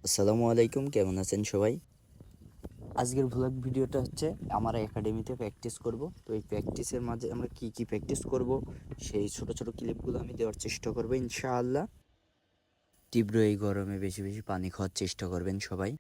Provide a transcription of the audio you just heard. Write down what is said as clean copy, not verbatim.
আসসালামু আলাইকুম, কেমন আছেন সবাই? আজকের ভ্লগ ভিডিওটা হচ্ছে আমার একাডেমিতে প্র্যাকটিস করব। তো এই প্র্যাকটিসের মাঝে আমরা কি প্র্যাকটিস করব সেই ছোট ছোট ক্লিপগুলো আমি দেওয়ার চেষ্টা করব ইনশাআল্লাহ। তীব্র এই গরমে বেশি বেশি পানি খাওয়ার চেষ্টা করবেন সবাই।